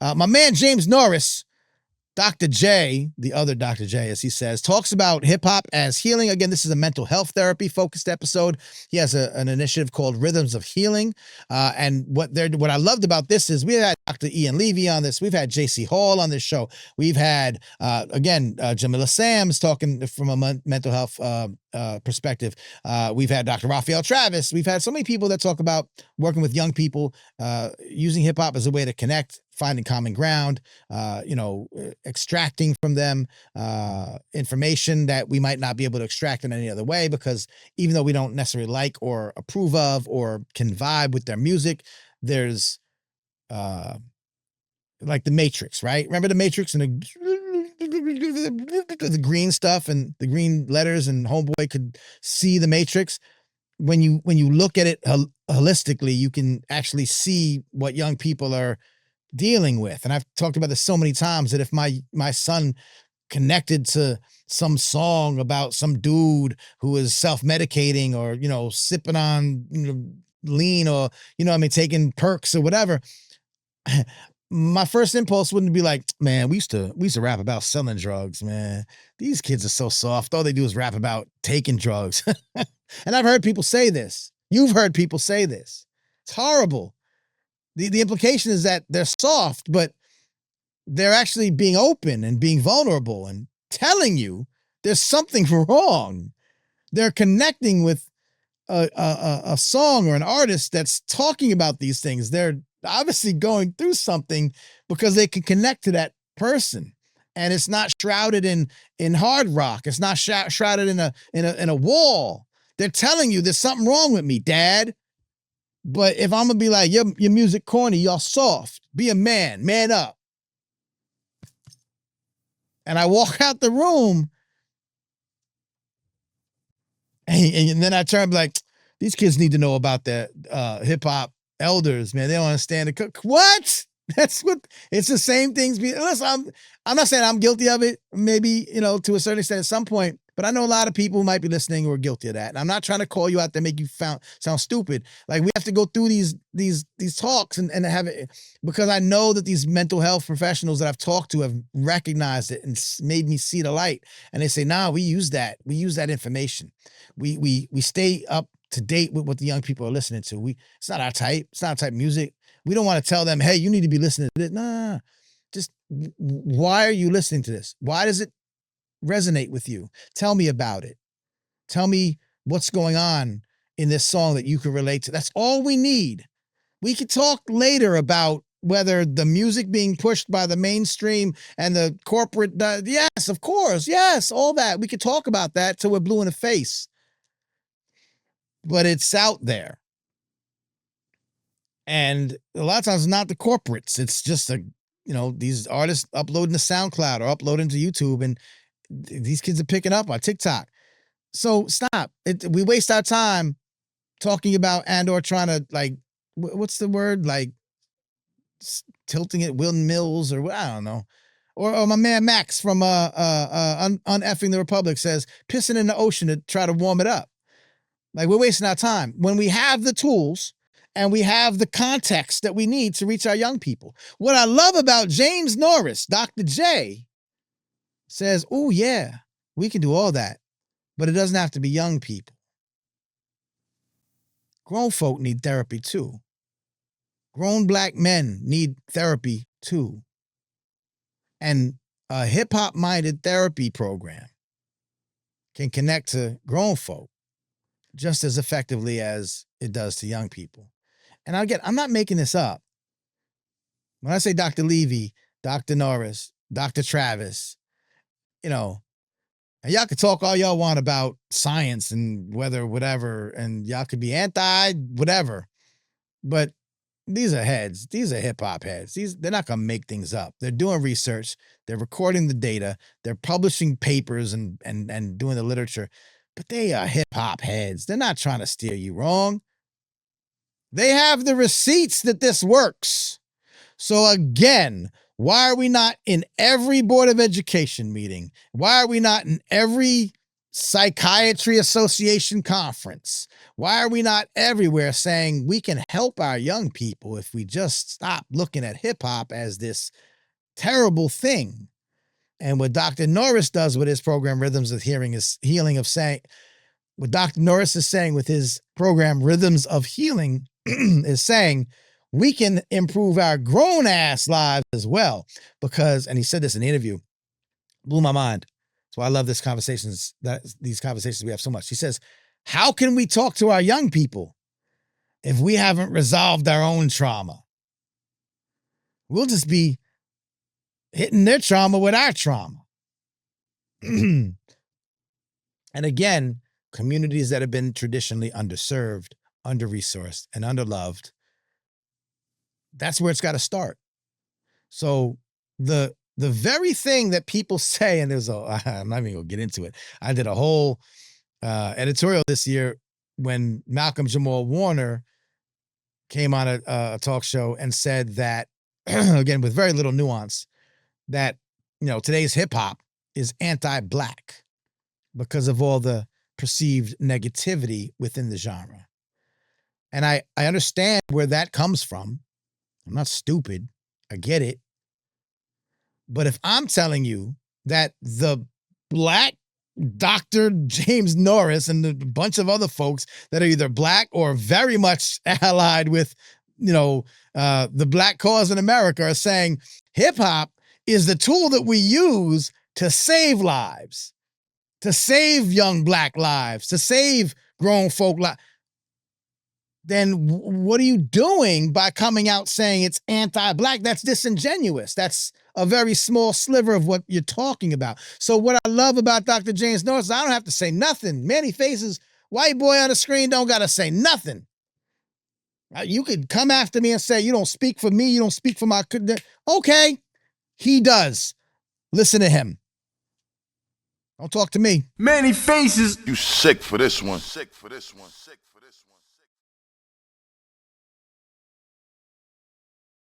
My man James Norris, Dr. J, the other Dr. J, as he says, talks about hip hop as healing. Again, this is a mental health therapy focused episode. He has an initiative called Rhythms of Healing. And what I loved about this is we had Dr. Ian Levy on this. We've had JC Hall on this show. We've had, Jamila Sams talking from a mental health perspective. We've had Dr. Raphael Travis. We've had so many people that talk about working with young people, using hip hop as a way to connect, finding common ground, extracting from them information that we might not be able to extract in any other way, because even though we don't necessarily like or approve of or can vibe with their music, there's like the Matrix, right? Remember the Matrix and the green stuff and the green letters, and homeboy could see the Matrix. When you look at it holistically, you can actually see what young people are dealing with. And I've talked about this so many times that if my son connected to some song about some dude who is self-medicating or, sipping on lean or, taking perks or whatever, my first impulse wouldn't be like, man, we used to rap about selling drugs, man. These kids are so soft. All they do is rap about taking drugs. And I've heard people say this. You've heard people say this. It's horrible. The implication is that they're soft, but they're actually being open and being vulnerable and telling you there's something wrong. They're connecting with a song or an artist that's talking about these things. They're obviously going through something because they can connect to that person. And it's not shrouded in hard rock. It's not shrouded in a wall. They're telling you there's something wrong with me, Dad. But if I'm gonna be like, your music corny, y'all soft, be a man up. And I walk out the room and then I turn like, these kids need to know about the hip hop elders, man. They don't understand the cook. What? That's what it's the same things. Listen, I'm not saying I'm guilty of it, maybe, to a certain extent at some point, but I know a lot of people who might be listening who are guilty of that. And I'm not trying to call you out there, make you sound stupid. Like, we have to go through these talks and have it, because I know that these mental health professionals that I've talked to have recognized it and made me see the light. And they say, nah, we use that information. We stay up to date with what the young people are listening to. It's not our type. It's not our type of music. We don't want to tell them, hey, you need to be listening to this. Nah, just why are you listening to this? Why does it resonate with you? Tell me about it. Tell me what's going on in this song that you can relate to. That's all we need. We could talk later about whether the music being pushed by the mainstream and the corporate, yes, of course, yes, all that. We could talk about that till we're blue in the face. But it's out there. And a lot of times it's not the corporates. It's just these artists uploading to SoundCloud or uploading to YouTube, and these kids are picking up on TikTok. So stop. We waste our time talking about or trying to, like, what's the word? Like, tilting it, Wilton Mills, or I don't know. Or my man Max from Uneffing the Republic says, pissing in the ocean to try to warm it up. Like, we're wasting our time when we have the tools and we have the context that we need to reach our young people. What I love about James Norris, Dr. J, says, oh yeah, we can do all that, but it doesn't have to be young people. Grown folk need therapy too. Grown black men need therapy too. And a hip-hop minded therapy program can connect to grown folk just as effectively as it does to young people. And I'm not making this up. When I say Dr. Levy, Dr. Norris, Dr. Travis, and y'all can talk all y'all want about science and whether whatever, and y'all could be anti whatever, but these are heads. These are hip hop heads. They're not gonna make things up. They're doing research. They're recording the data. They're publishing papers and doing the literature. But they are hip hop heads. They're not trying to steer you wrong. They have the receipts that this works. So again, why are we not in every Board of Education meeting? Why are we not in every Psychiatry Association conference. Why are we not everywhere saying we can help our young people if we just stop looking at hip hop as this terrible thing? And what Dr. Norris does with his program, Rhythms of Healing, is healing of saying, what Dr. Norris is saying with his program, Rhythms of Healing, is saying we can improve our grown ass lives as well. Because, and he said this in the interview, blew my mind. That's why I love these conversations we have so much. He says, how can we talk to our young people if we haven't resolved our own trauma? We'll just be hitting their trauma with our trauma. And again, communities that have been traditionally underserved, under-resourced, and underloved, that's where it's got to start. So the very thing that people say, and I'm not even gonna get into it. I did a whole editorial this year when Malcolm Jamal Warner came on a talk show and said that, again, with very little nuance, that, today's hip hop is anti-Black because of all the perceived negativity within the genre. And I understand where that comes from. I'm not stupid. I get it. But if I'm telling you that the Black Dr. James Norris and a bunch of other folks that are either Black or very much allied with, the Black cause in America are saying hip hop is the tool that we use to save lives, to save young Black lives, to save grown folk lives, then what are you doing by coming out saying it's anti-Black? That's disingenuous. That's a very small sliver of what you're talking about. So what I love about Dr. James Norris is I don't have to say nothing. Manny Faces, white boy on the screen, don't got to say nothing. You could come after me and say, you don't speak for me, you don't speak for my... Okay, he does. Listen to him. Don't talk to me. Manny Faces. You sick for this one. Sick for this one. Sick for this one.